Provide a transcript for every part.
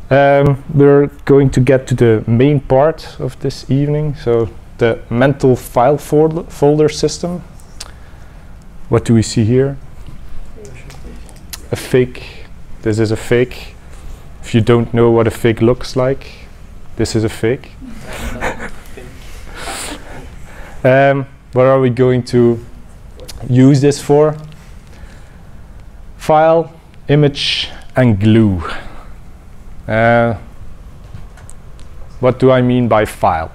We're going to get to the main part of this evening, so the mental file folder system. What do we see here? A fig. This is a fig. If you don't know what a fig looks like, this is a fig. What are we going to use this for? File, image, and glue. What do I mean by file?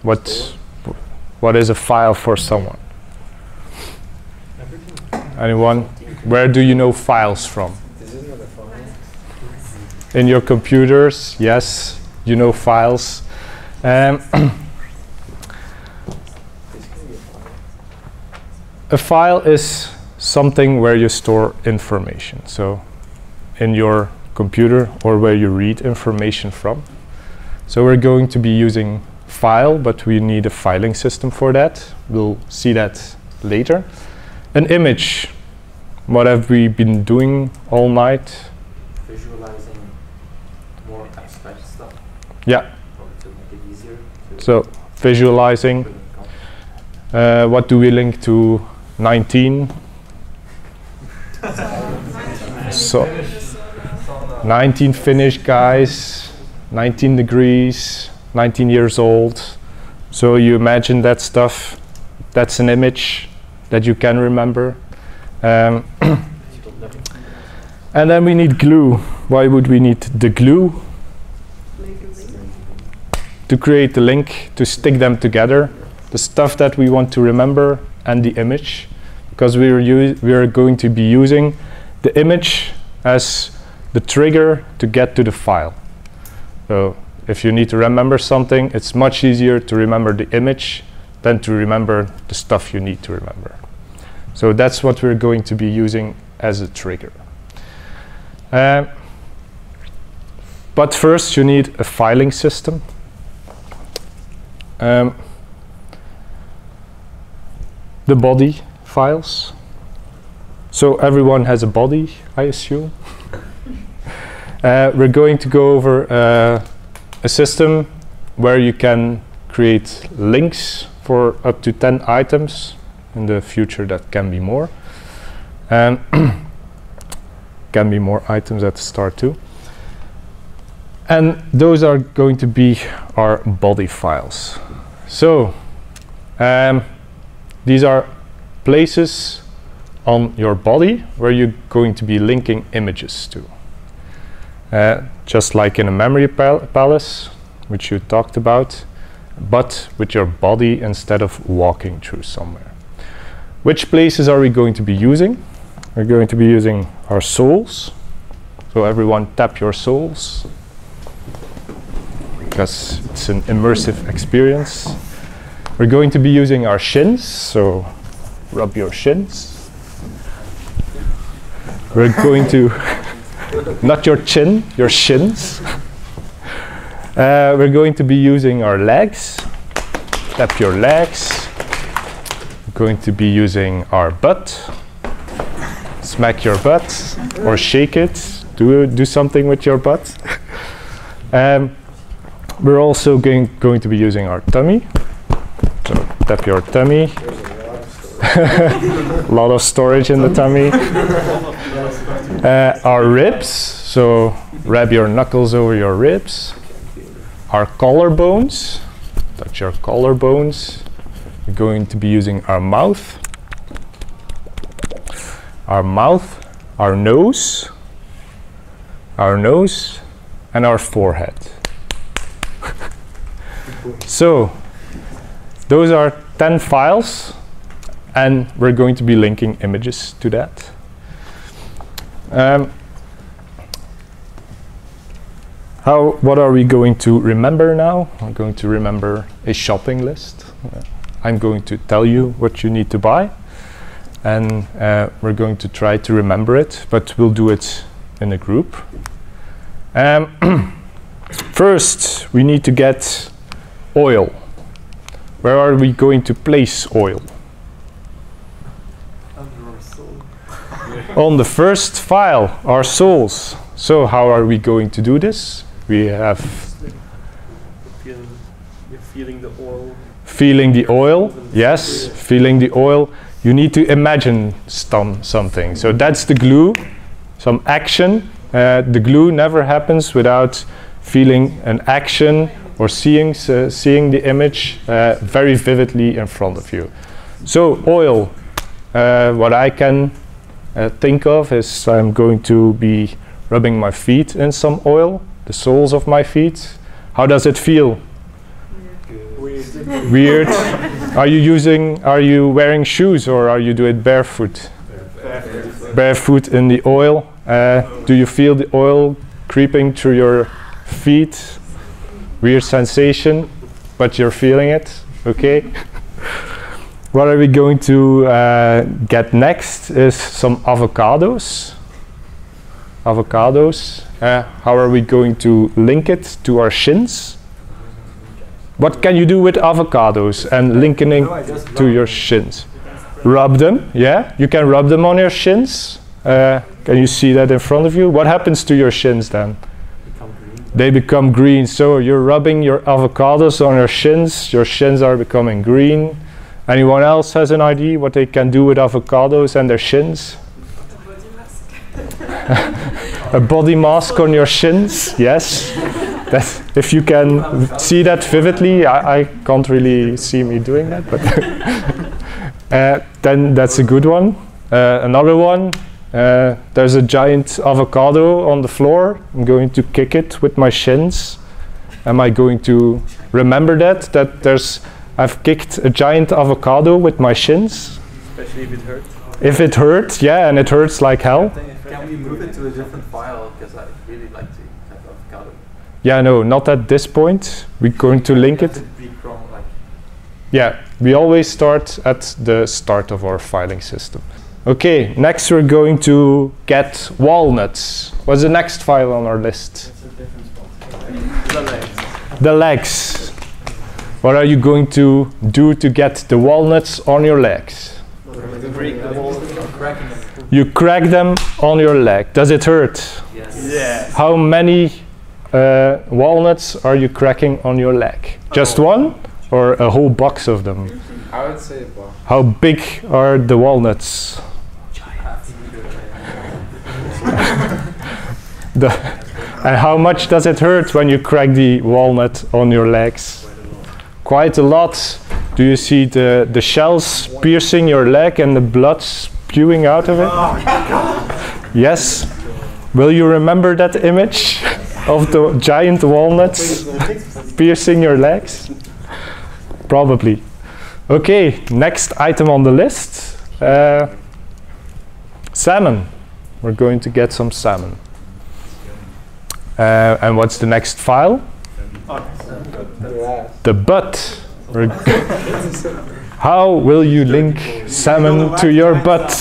What is a file for someone? Anyone? Where do you know files from? In your computers, yes, you know files. A file is something where you store information. So in your computer or where you read information from. So we're going to be using file, but we need a filing system for that. We'll see that later. An image. What have we been doing all night? Visualizing more abstract stuff. Yeah. To make it easier. So visualizing. What do we link to 19? So 19 Finnish guys, 19 degrees, 19 years old. So you imagine that stuff. That's an image that you can remember. And then we need glue. Why would we need the glue? To create the link, to stick them together. The stuff that we want to remember and the image. Because we are going to be using the image as the trigger to get to the file. So if you need to remember something, it's much easier to remember the image than to remember the stuff you need to remember. So that's what we're going to be using as a trigger. But first you need a filing system. The body files. So everyone has a body, I assume. We're going to go over a system where you can create links for up to 10 items. In the future that can be more. Can be more items at the start too. And those are going to be our body files. So these are places on your body where you're going to be linking images to. Just like in a memory palace, which you talked about, but with your body instead of walking through somewhere. Which places are we going to be using? We're going to be using our soles. So everyone tap your soles, because it's an immersive experience. We're going to be using our shins, so rub your shins. We're going to, not your chin, your shins. We're going to be using our legs. Tap your legs. Going to be using our butt. Smack your butt or shake it. Do something with your butt. We're also going to be using our tummy. So tap your tummy. A lot of storage in the tummy. Our ribs. So rub your knuckles over your ribs. Our collarbones. Touch your collarbones. We're going to be using our mouth, our nose, and our forehead. So those are 10 files, and we're going to be linking images to that. What are we going to remember now? I'm going to remember a shopping list. I'm going to tell you what you need to buy, and we're going to try to remember it, but we'll do it in a group. First, we need to get oil. Where are we going to place oil? Under our soul. On the first file, our souls. So how are we going to do this? We have You're feeling the oil. feeling the oil. Yes, feeling the oil. You need to imagine something. So that's the glue, some action. The glue never happens without feeling an action or seeing the image very vividly in front of you. So oil, what I can think of is I'm going to be rubbing my feet in some oil, the soles of my feet. How does it feel? Weird. Are you wearing shoes or are you doing it barefoot? Barefoot in the oil. Do you feel the oil creeping through your feet? Weird sensation, but you're feeling it, okay? What are we going to get next is some avocados. Avocados. How are we going to link it to our shins? What can you do with avocados and linking to your shins? Rub them, yeah? You can rub them on your shins. Can you see that in front of you? What happens to your shins then? They become green. So you're rubbing your avocados on your shins are becoming green. Anyone else has an idea what they can do with avocados and their shins? A body mask on your shins, yes. That's, if you can see that vividly, I can't really see me doing that, but then that's a good one. Another one, there's a giant avocado on the floor. I'm going to kick it with my shins. Am I going to remember that I've kicked a giant avocado with my shins? Especially if it hurts. If it hurts, yeah, and it hurts like hell. Can we move it to a different file? Because I really like to have avocado. Yeah, no, not at this point. We're going to link it. Yeah, we always start at the start of our filing system. Okay, next we're going to get walnuts. What's the next file on our list? The legs. The legs. What are you going to do to get the walnuts on your legs? You crack them on your leg. Does it hurt? Yes. Yeah. How many walnuts are you cracking on your leg? Just one? Or a whole box of them? I would say a box. How big are the walnuts? And how much does it hurt when you crack the walnut on your legs? Quite a lot. Do you see the shells piercing your leg and the blood spewing out of it? Yes. Will you remember that image of the giant walnuts piercing your legs? Probably. Okay, next item on the list. Salmon. We're going to get some salmon. And what's the next file? The butt. How will you link salmon to your butt?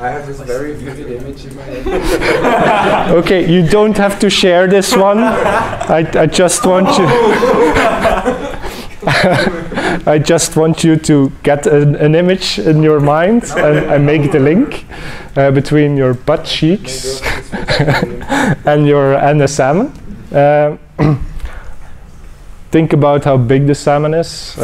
I have this very vivid image in my head. Okay, you don't have to share this one. I just want you. I just want you to get an image in your mind and make the link between your butt cheeks and the salmon. Think about how big the salmon is.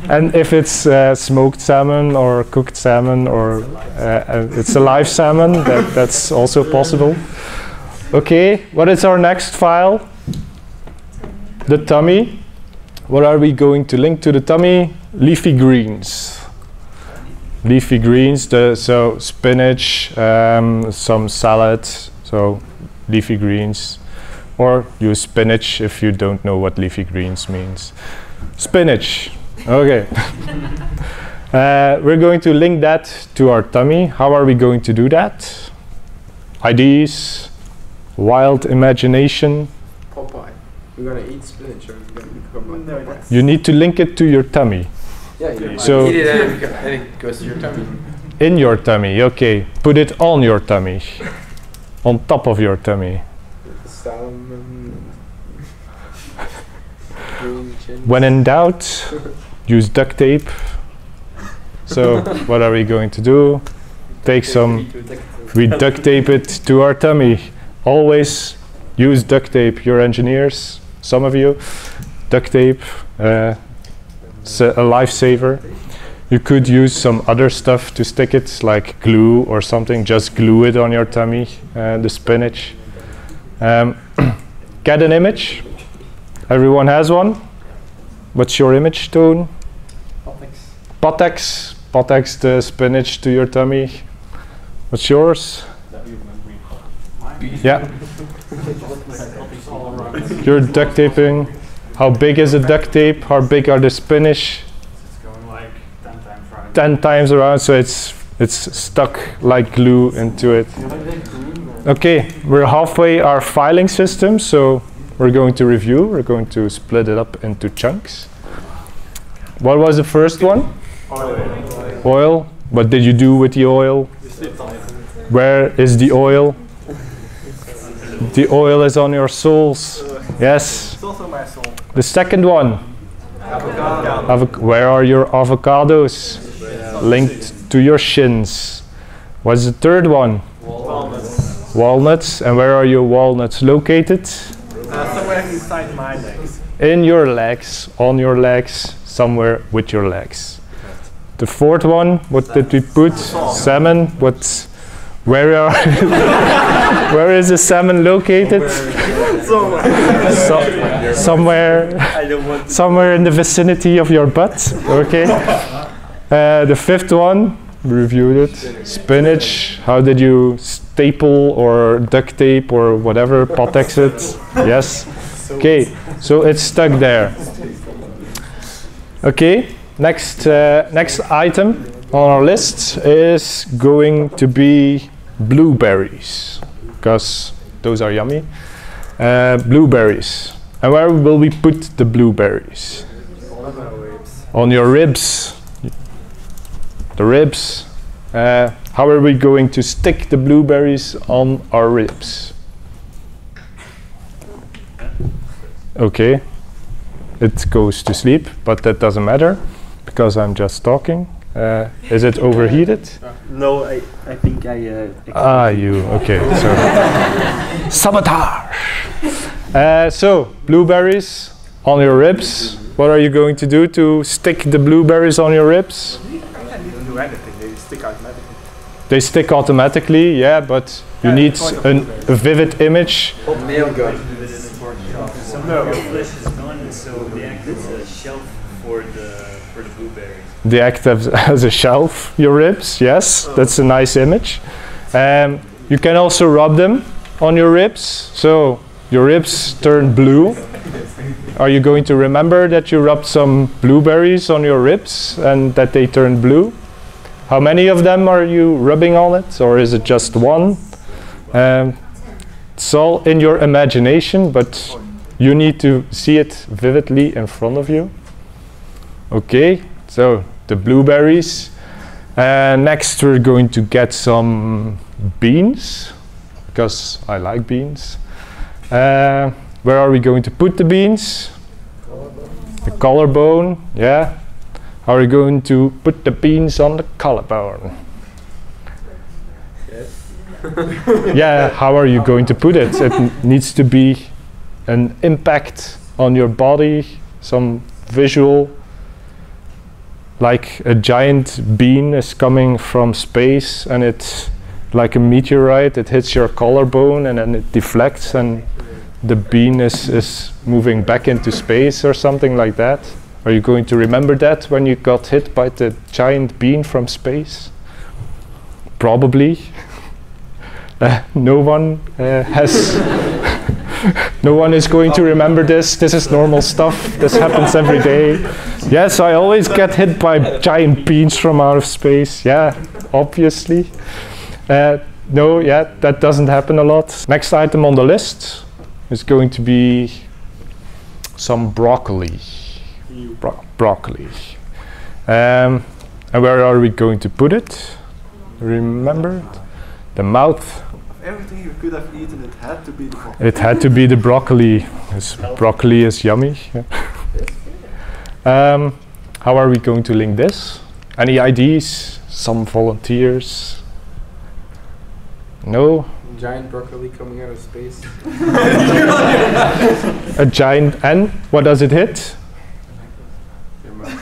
And if it's smoked salmon or cooked salmon or it's a live salmon, that's also possible. Okay, what is our next file? The tummy. What are we going to link to the tummy? Leafy greens. Leafy greens, so spinach, some salad, so leafy greens. Or use spinach if you don't know what leafy greens means. Spinach. Okay. We're going to link that to our tummy. How are we going to do that? Ideas, wild imagination. Popeye. We're gonna eat spinach or we're gonna become like Popeye. You need to link it to your tummy. Yeah, you So eat it and it goes to your tummy. in your tummy, okay. Put it on your tummy. On top of your tummy. Salmon. Green chili. When in doubt, use duct tape. So what are we going to do? take some, we duct tape it to our tummy. Always use duct tape, you're engineers, some of you. Duct tape, it's a lifesaver. You could use some other stuff to stick it, like glue or something. Just glue it on your tummy, the spinach. Get an image. Everyone has one. What's your image, Toon? Potex. Potex the spinach to your tummy. What's yours? Yeah. You're duct taping. How big is the duct tape? How big are the spinach? It's going like 10 times around. 10 times around, so it's stuck like glue into it. Okay, we're halfway our filing system, so we're going to review. We're going to split it up into chunks. What was the first one? Oil. Oil. What did you do with the oil? Where is the oil? The oil is on your soles. Yes. It's also my soul. The second one. Where are your avocados? Linked to your shins. What's the third one? Walnuts. Walnuts. And where are your walnuts located? Somewhere inside my legs. In your legs, on your legs, somewhere with your legs. The fourth one, what did we put? Salmon. Where where is the salmon located? Somewhere in the vicinity of your butt. Okay. The fifth one, we reviewed it. Spinach. How did you staple or duct tape or whatever, Potex it? Yes. Okay. So it's stuck there. Okay. Next item on our list is going to be blueberries, because those are yummy. Blueberries. And where will we put the blueberries? On your ribs. The ribs. How are we going to stick the blueberries on our ribs? Okay. It goes to sleep, but that doesn't matter, because I'm just talking. Is it overheated? No, I think I. Okay. So sabotage. So blueberries on your ribs. What are you going to do to stick the blueberries on your ribs? I didn't do anything. They stick automatically. They stick automatically, yeah, but you need a vivid image. Nail gun. No, the flesh is gone, so the act is a shelf for the blueberries. They act as a shelf, your ribs, yes, that's a nice image. You can also rub them on your ribs, so your ribs turn blue. Are you going to remember that you rubbed some blueberries on your ribs and that they turn blue? How many of them are you rubbing on it, or is it just one? It's all in your imagination, but you need to see it vividly in front of you. Okay, so the blueberries. Next we're going to get some beans, because I like beans. Where are we going to put the beans? The collarbone, yeah. How are we going to put the beans on the collarbone? Yeah, how are you going to put it? It needs to be an impact on your body, some visual, like a giant bean is coming from space and it's like a meteorite, it hits your collarbone and then it deflects and the bean is moving back into space or something like that. Are you going to remember that when you got hit by the giant bean from space? Probably. No one has no one is going to remember this. This is normal stuff. This happens every day. Yes, I always get hit by giant beans from out of space. Yeah, obviously. No, yeah, that doesn't happen a lot. Next item on the list is going to be some broccoli. Broccoli. And where are we going to put it? Remember? The mouth. Everything you could have eaten, it had to be the broccoli. It had to be the broccoli. Broccoli is yummy. Yeah. How are we going to link this? Any ideas? Some volunteers? No. Giant broccoli coming out of space. A giant, and what does it hit?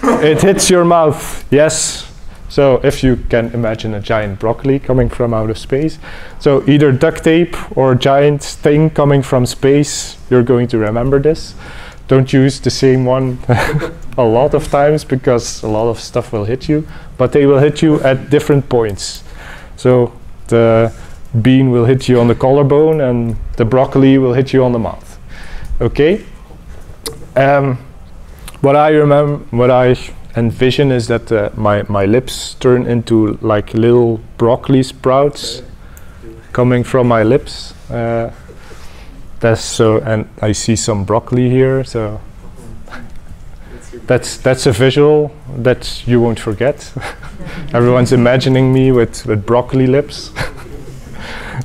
It hits your mouth, yes. So if you can imagine a giant broccoli coming from outer space, so either duct tape or a giant thing coming from space, you're going to remember this. Don't use the same one a lot of times because a lot of stuff will hit you, but they will hit you at different points. So the bean will hit you on the collarbone and the broccoli will hit you on the mouth. Okay? What I envision is that my lips turn into like little broccoli sprouts coming from my lips. That's so, and I see some broccoli here, so that's a visual that you won't forget. Everyone's imagining me with broccoli lips.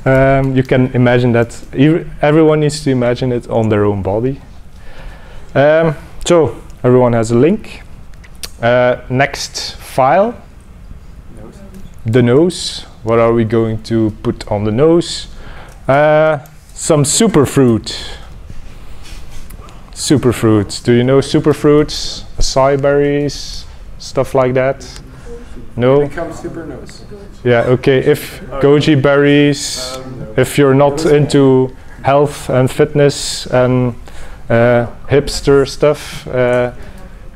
You can imagine that. Everyone needs to imagine it on their own body. So everyone has a link. Next file. Nose. The nose. What are we going to put on the nose? Some superfruit. Superfruits. Do you know superfruits? Acai berries, stuff like that? No? Become super nose. Yeah, okay. If goji berries, if you're not into health and fitness and hipster stuff,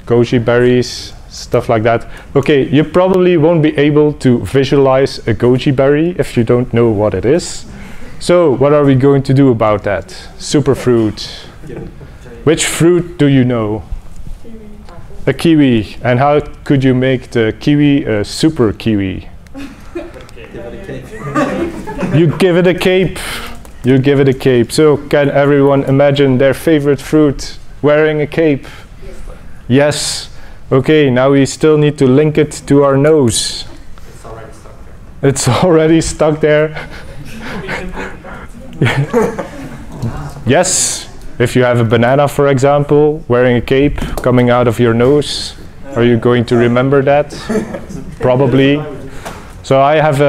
goji berries, stuff like that. Okay, you probably won't be able to visualize a goji berry if you don't know what it is. So, what are we going to do about that? Superfruit. Which fruit do you know? A kiwi. And how could you make the kiwi a super kiwi? You give it a cape. You give it a cape. So, can everyone imagine their favorite fruit wearing a cape? Yes. Okay, now we still need to link it to our nose. It's already stuck there. It's already stuck there. Yes, if you have a banana, for example, wearing a cape coming out of your nose, are you going to remember that? Probably. So I have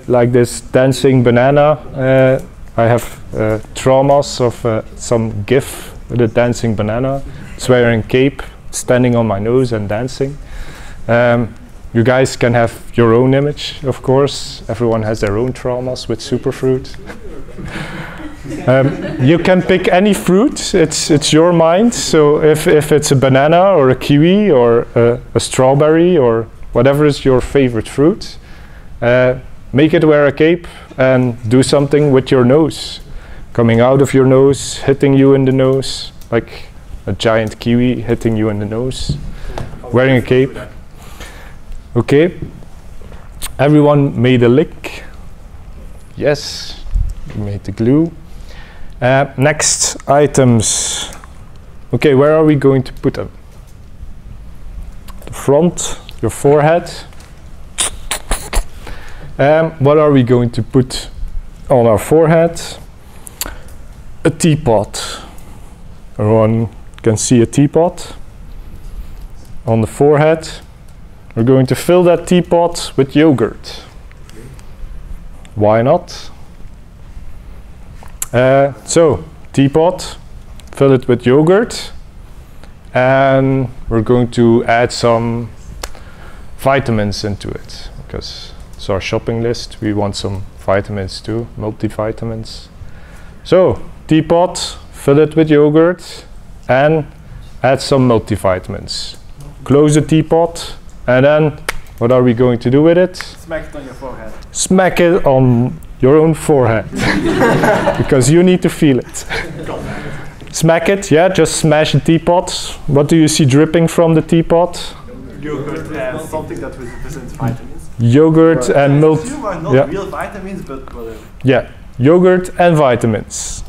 like this dancing banana. I have traumas of some GIF with a dancing banana. It's wearing a cape, standing on my nose and dancing. You guys can have your own image, of course. Everyone has their own traumas with superfruit. You can pick any fruit. It's your mind. So if it's a banana or a kiwi or a strawberry or whatever is your favorite fruit, make it wear a cape and do something with your nose, coming out of your nose, hitting you in the nose, like a giant kiwi hitting you in the nose, wearing a cape. Okay, everyone made a lick. Yes, we made the glue. Next items. Okay, where are we going to put them? The front, your forehead. What are we going to put on our forehead? A teapot. Everyone can see a teapot on the forehead. We're going to fill that teapot with yogurt. Why not? So, teapot, fill it with yogurt, and we're going to add some vitamins into it, because it's our shopping list. We want some vitamins too, multivitamins. So, teapot, fill it with yogurt, and add some multivitamins. Close the teapot, and then what are we going to do with it? Smack it on your forehead. Smack it on your own forehead, because you need to feel it. Smack it, yeah, just smash the teapot. What do you see dripping from the teapot? Yogurt and something that represents vitamins. Yogurt and milk. Not Yeah. real vitamins, but whatever. Yeah, yogurt and vitamins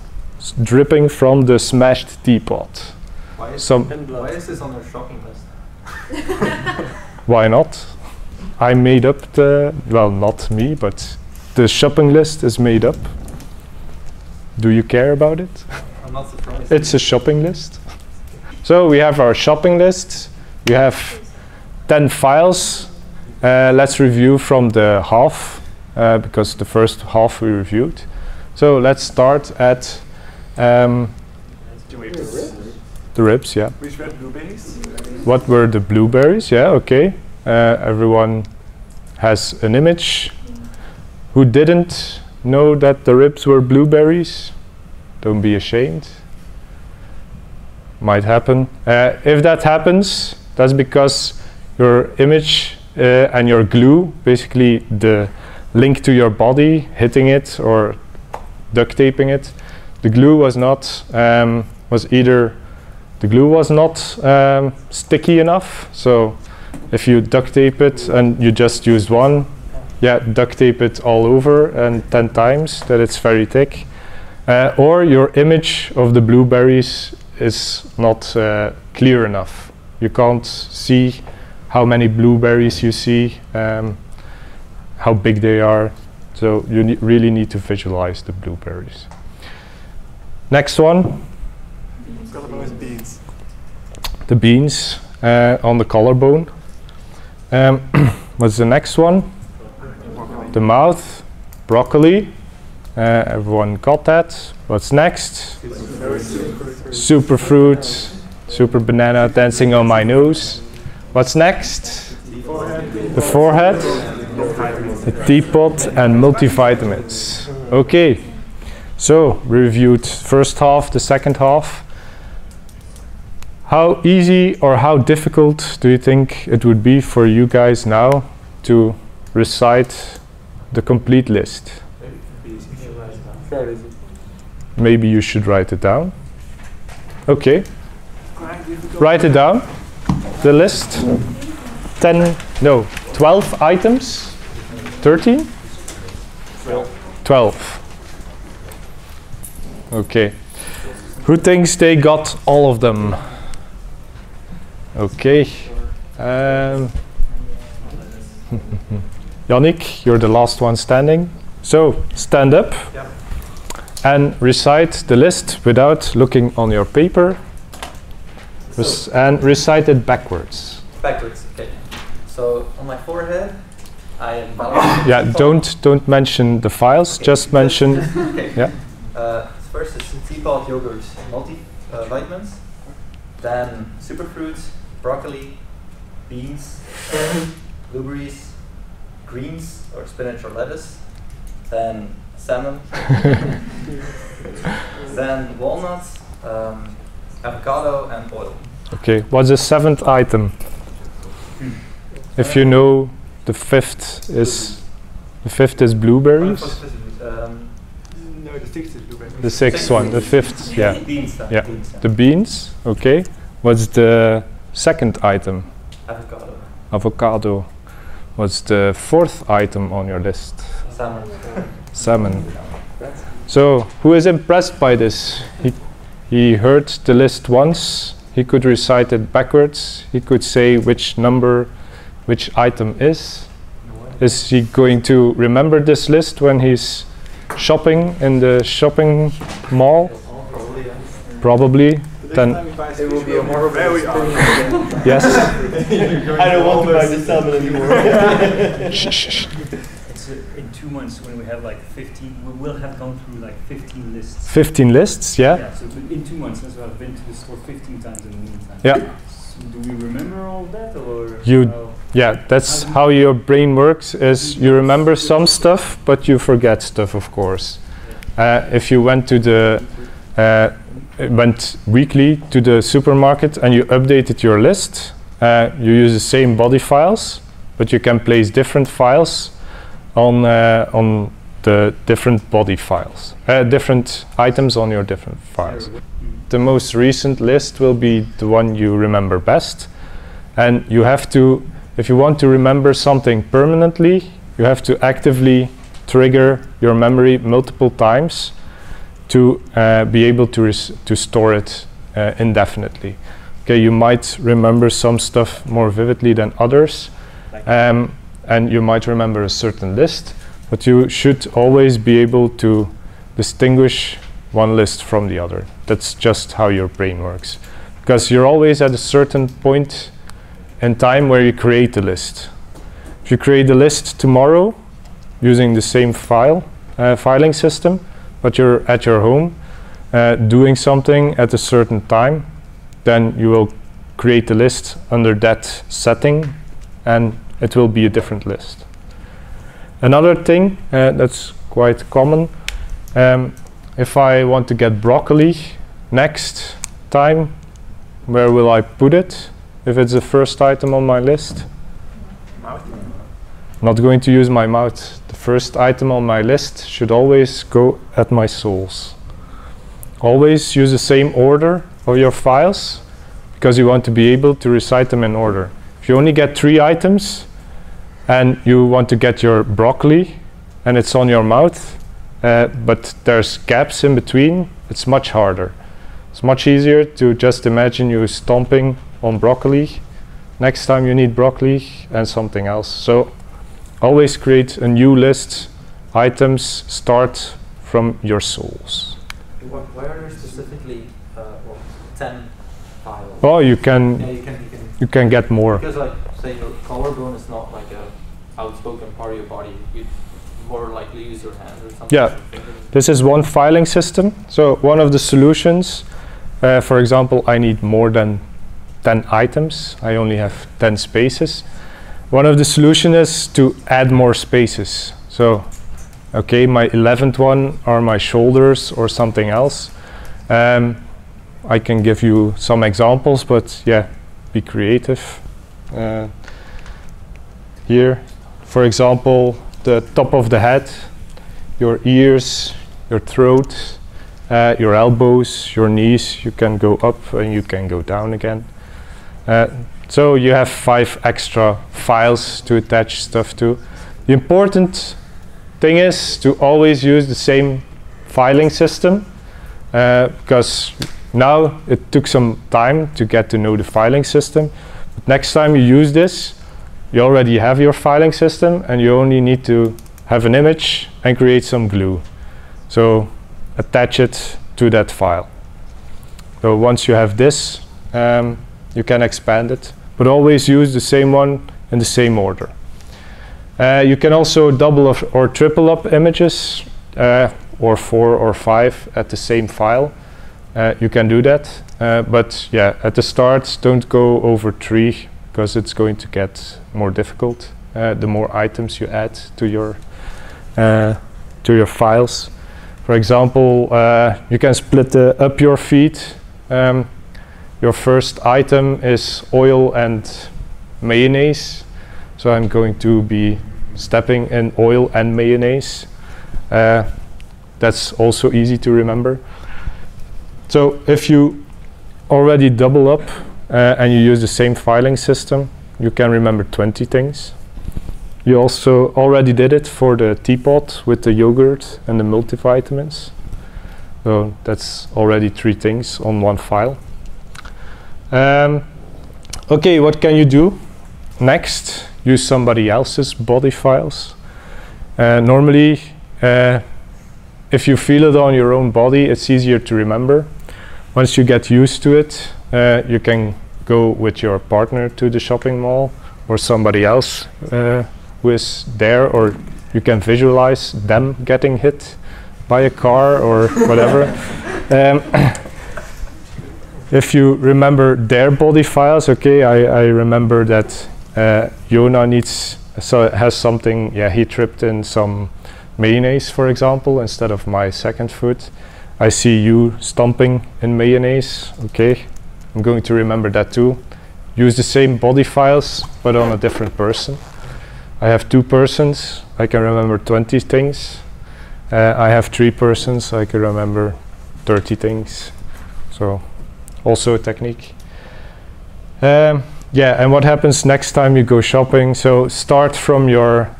dripping from the smashed teapot. Why is, Some, why is this on our shopping list? why not? I made up the, well, not me, but the shopping list is made up. Do you care about it? I'm not surprised. It's a shopping list. So we have our shopping list. We have 10 files. Let's review from the half because the first half we reviewed. So let's start at the ribs, yeah. Which were blueberries? What were the blueberries? Yeah, okay. Everyone has an image. Who didn't know that the ribs were blueberries? Don't be ashamed. Might happen. If that happens, that's because your image and your glue, basically the link to your body, hitting it or duct taping it, the glue was not sticky enough. So if you duct tape it and you just use one, yeah, duct tape it all over and 10 times that it's very thick. Or your image of the blueberries is not clear enough. You can't see how many blueberries you see, how big they are. So you really need to visualize the blueberries. Next one. Beans. The beans on the collarbone. What's the next one? The mouth, broccoli. Everyone got that. What's next? Super fruit, super banana dancing on my nose. What's next? The forehead, the teapot, and multivitamins. Okay, so we reviewed first half, the second half. How easy or how difficult do you think it would be for you guys now to recite the complete list? Maybe you should write it down. Okay. Write it down. The list. 12 items. 13? 12. Okay. Who thinks they got all of them? Okay. Yannick, you're the last one standing. So, stand up. Yep. And recite the list without looking on your paper. And recite it backwards. Backwards, okay. So on my forehead, I am balanced. Yeah, don't mention the files. Just mention. Okay. Yeah. First is teapot yogurt, multivitamins. Then superfruits, broccoli, beans, blueberries, greens or spinach or lettuce. Then salmon. Then walnuts, avocado, and oil. Okay. What's the 7th item? If you know the 5th is blueberries. No, the 6th is blueberries. The 6th one, the 5th, yeah. Beans. Yeah. Beans, The beans. Okay. What's the 2nd item? avocado. Avocado. What's the 4th item on your list? Salmon. Salmon. So, who is impressed by this? He heard the list once, he could recite it backwards, he could say which number, which item is. Is he going to remember this list when he's shopping in the shopping mall? Probably, yeah. Probably. Then It will be a more Very yes. I don't want to buy the salmon anymore. Shh, shh, shh. It's in 2 months when we have like 15, we will have gone through like 15 lists. 15 lists, yeah? Yeah, so in 2 months, so I've been to the store 15 times in the meantime. Yeah. So do we remember all that or? Yeah, that's how your brain works, is you remember some stuff, but you forget stuff, of course. If you went weekly to the supermarket and you updated your list, you use the same body files, but you can place different files on the different body files, different items on your different files. The most recent list will be the one you remember best, and you have to, if you want to remember something permanently, you have to actively trigger your memory multiple times to be able to store it indefinitely. Okay, you might remember some stuff more vividly than others, and you might remember a certain list, but you should always be able to distinguish one list from the other. That's just how your brain works, because you're always at a certain point in time where you create a list. If you create a list tomorrow, using the same filing system, but you're at your home doing something at a certain time, then you will create a list under that setting, and it will be a different list. Another thing that's quite common, if I want to get broccoli next time, where will I put it if it's the first item on my list? Mouth. Not going to use my mouth. The first item on my list should always go at my soles. Always use the same order of your files, because you want to be able to recite them in order. If you only get 3 items and you want to get your broccoli and it's on your mouth, but there's gaps in between, it's much harder. It's much easier to just imagine you stomping on broccoli. Next time you need broccoli and something else. So always create a new list. Items start from your soles. Why are there specifically 10 files? Oh, you can, Yeah, you can get more. Because like, say your collarbone is not like a outspoken part of your body. You more likely use your hand or something. Yeah, this is one filing system. So one of the solutions, for example, I need more than 10 items. I only have 10 spaces. One of the solutions is to add more spaces. So, okay, my 11th one are my shoulders or something else. I can give you some examples, but yeah, be creative. Here, for example, the top of the head, your ears, your throat, your elbows, your knees, you can go up and you can go down again. So you have 5 extra files to attach stuff to. The important thing is to always use the same filing system, because now it took some time to get to know the filing system. But next time you use this, you already have your filing system and you only need to have an image and create some glue. So attach it to that file. So once you have this, you can expand it, but always use the same one in the same order. You can also double or triple up images, or 4 or 5 at the same file. You can do that, but yeah, at the start don't go over 3, because it's going to get more difficult the more items you add to your files. For example, you can split up your feed. Your first item is oil and mayonnaise. So I'm going to be stepping in oil and mayonnaise. That's also easy to remember. So if you already double up and you use the same filing system, you can remember 20 things. You also already did it for the teapot with the yogurt and the multivitamins. So that's already 3 things on one file. Okay, what can you do next? Use somebody else's body files. Normally, if you feel it on your own body, it's easier to remember. Once you get used to it, you can go with your partner to the shopping mall or somebody else who is there, or you can visualize them getting hit by a car or whatever. If you remember their body files, okay, I remember that Jona has something, yeah, he tripped in some mayonnaise, for example, instead of my second foot. I see you stomping in mayonnaise, okay, I'm going to remember that too. Use the same body files, but on a different person. I have 2 persons, I can remember 20 things. I have 3 persons, I can remember 30 things. So, also a technique. Yeah, and what happens next time you go shopping? So start from your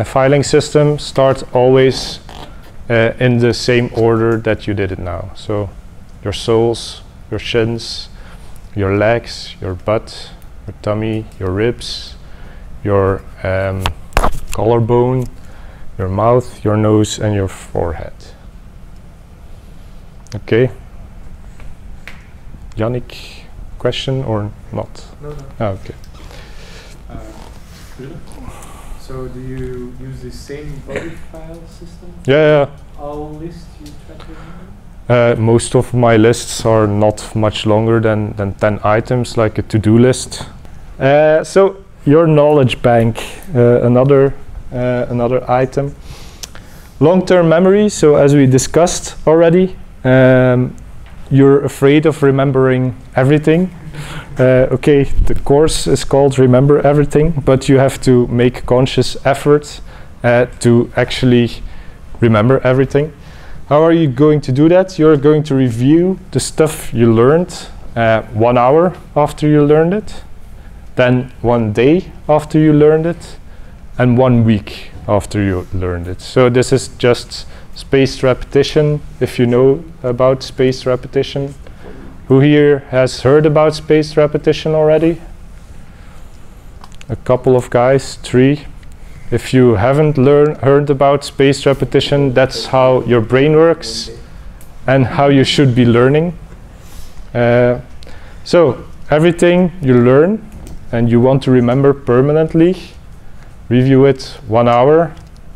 filing system. Start always in the same order that you did it now. So your soles, your shins, your legs, your butt, your tummy, your ribs, your collarbone, your mouth, your nose, and your forehead. Okay. Yannick, question or not? No. Oh, okay. Bruno? So do you use the same body file system? Yeah. All lists you try to remember? Most of my lists are not much longer than 10 items, like a to-do list. So your knowledge bank, another item. Long-term memory, so as we discussed already, you're afraid of remembering everything. Okay, the course is called Remember Everything, but you have to make conscious effort to actually remember everything. How are you going to do that? You're going to review the stuff you learned 1 hour after you learned it, then 1 day after you learned it, and 1 week after you learned it. So this is just spaced repetition, if you know about spaced repetition. Who here has heard about spaced repetition already? A couple of guys, 3. If you haven't heard about spaced repetition, that's how your brain works and how you should be learning. So everything you learn and you want to remember permanently, review it 1 hour,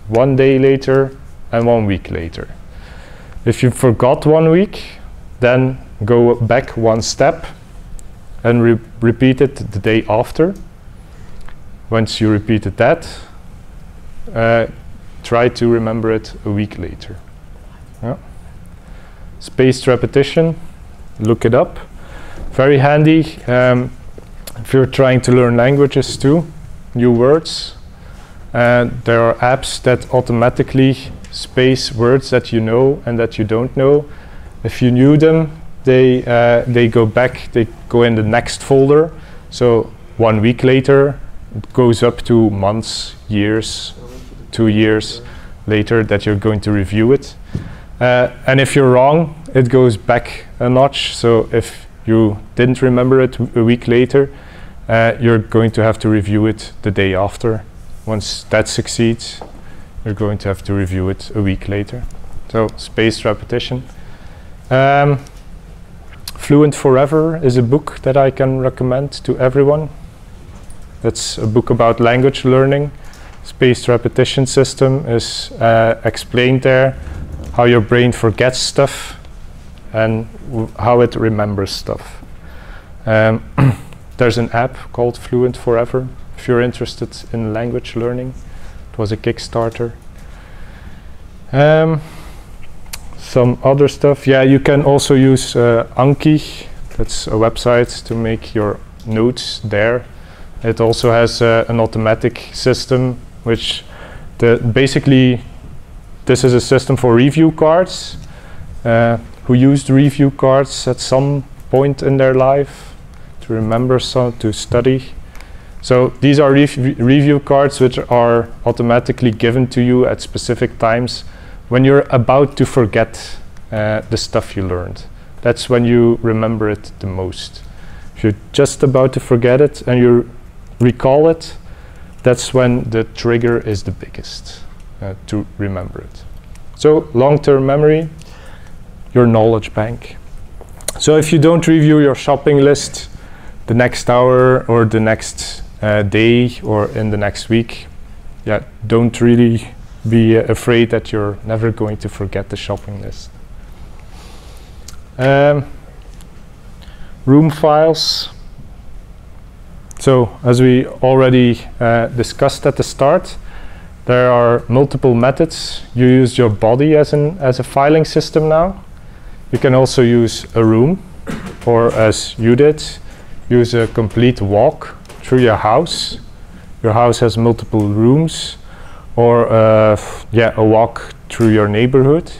1 day later, and 1 week later. If you forgot 1 week, then go back 1 step and repeat it the day after. Once you repeated that, try to remember it a week later. Yeah. Spaced repetition, look it up. Very handy if you're trying to learn languages too, new words. There are apps that automatically space words that you know and that you don't know. If you knew them, they go back, they go in the next folder. So 1 week later, it goes up to months, years, 2 years later that you're going to review it. And if you're wrong, it goes back a notch. So if you didn't remember it a week later, you're going to have to review it the day after. Once that succeeds, you're going to have to review it a week later. So spaced repetition. Fluent Forever is a book that I can recommend to everyone. That's a book about language learning. Spaced repetition system is explained there, how your brain forgets stuff and how it remembers stuff. There's an app called Fluent Forever if you're interested in language learning. It was a Kickstarter. Some other stuff. Yeah, you can also use Anki. That's a website to make your notes there. It also has an automatic system, which basically this is a system for review cards. Who used review cards at some point in their life to remember, to study. So these are review cards which are automatically given to you at specific times when you're about to forget the stuff you learned. That's when you remember it the most. If you're just about to forget it and you recall it, that's when the trigger is the biggest to remember it. So long-term memory, your knowledge bank. So if you don't review your shopping list the next hour or the next day or in the next week, yeah, don't really be afraid that you're never going to forget the shopping list. Room files. So as we already discussed at the start, there are multiple methods. You use your body as a filing system now. You can also use a room, or as you did, use a complete walk through your house. Your house has multiple rooms, or a walk through your neighborhood.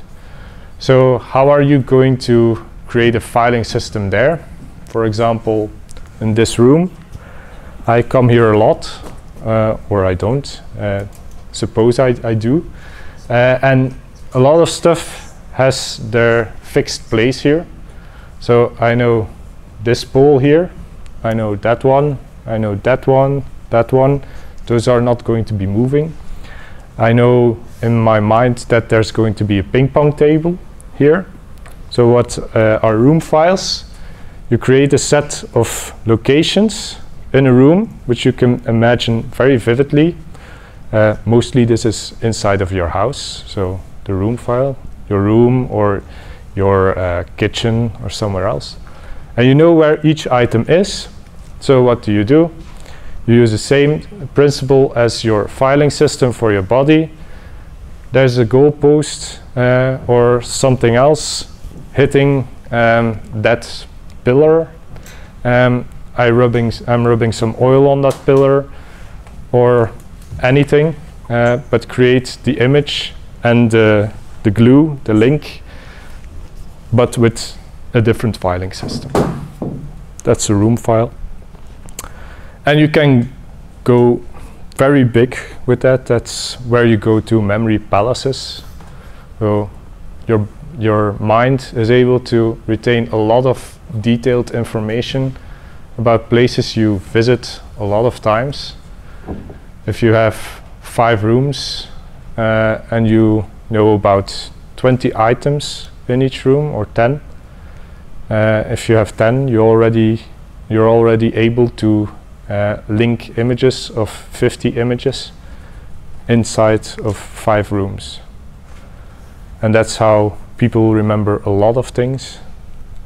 So how are you going to create a filing system there? For example, in this room, I come here a lot, or I don't. Suppose I do. And a lot of stuff has their fixed place here. So I know this bowl here, I know that one, I know that one, that one. Those are not going to be moving. I know in my mind that there's going to be a ping pong table here. So what are room files? You create a set of locations in a room, which you can imagine very vividly. Mostly this is inside of your house, so the room file, your room or your kitchen or somewhere else. And you know where each item is, so what do? You use the same principle as your filing system for your body. There's a goalpost or something else hitting that pillar. I'm rubbing some oil on that pillar or anything, but create the image and the glue, the link, but with a different filing system. That's a room file. And you can go very big with that. That's where you go to memory palaces. So your mind is able to retain a lot of detailed information about places you visit a lot of times. If you have 5 rooms and you know about 20 items in each room, or 10, if you have 10, you're already able to link images of 50 images inside of 5 rooms. And that's how people remember a lot of things,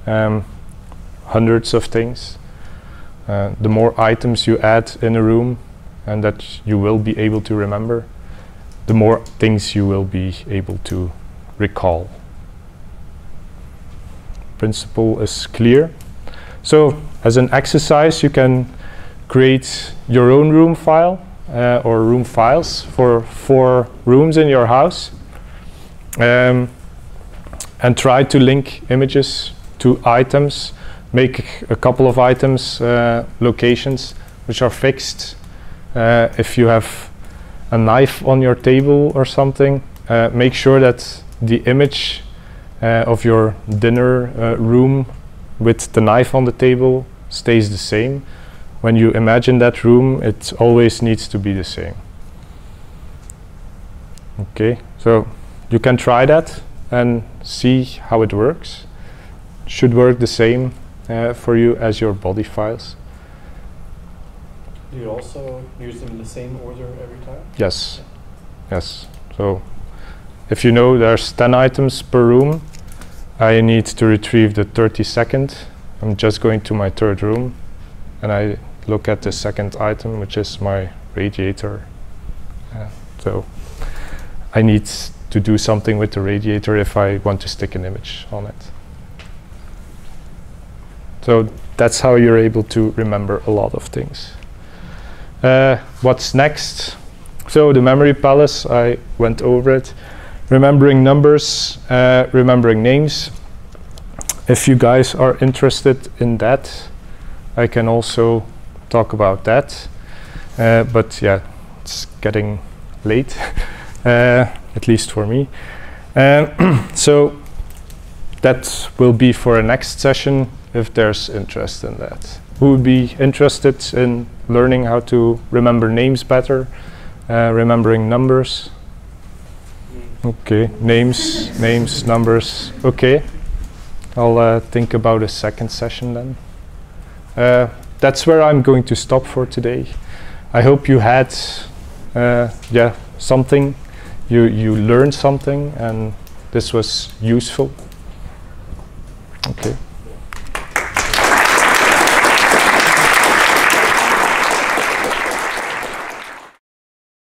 hundreds of things. The more items you add in a room and that you will be able to remember, the more things you will be able to recall. Principle is clear. So as an exercise, you can create your own room file or room files for 4 rooms in your house, and try to link images to items. Make a couple of items locations which are fixed. If you have a knife on your table or something, make sure that the image of your dinner room with the knife on the table stays the same. When you imagine that room, it always needs to be the same. Okay, so you can try that and see how it works. Should work the same for you as your body files. Do you also use them in the same order every time? Yes, yes. So if you know there's 10 items per room, I need to retrieve the 32nd. I'm just going to my 3rd room and I look at the 2nd item, which is my radiator. So I need to do something with the radiator if I want to stick an image on it. So that's how you're able to remember a lot of things. What's next? So the memory palace, I went over it. Remembering numbers, remembering names. If you guys are interested in that, I can also talk about that. But yeah, it's getting late, at least for me. So that will be for a next session if there's interest in that. Who would be interested in learning how to remember names better, remembering numbers? Okay, names, numbers. Okay, I'll think about a second session then. That's where I'm going to stop for today. I hope you had something, you learned something, and this was useful. Okay.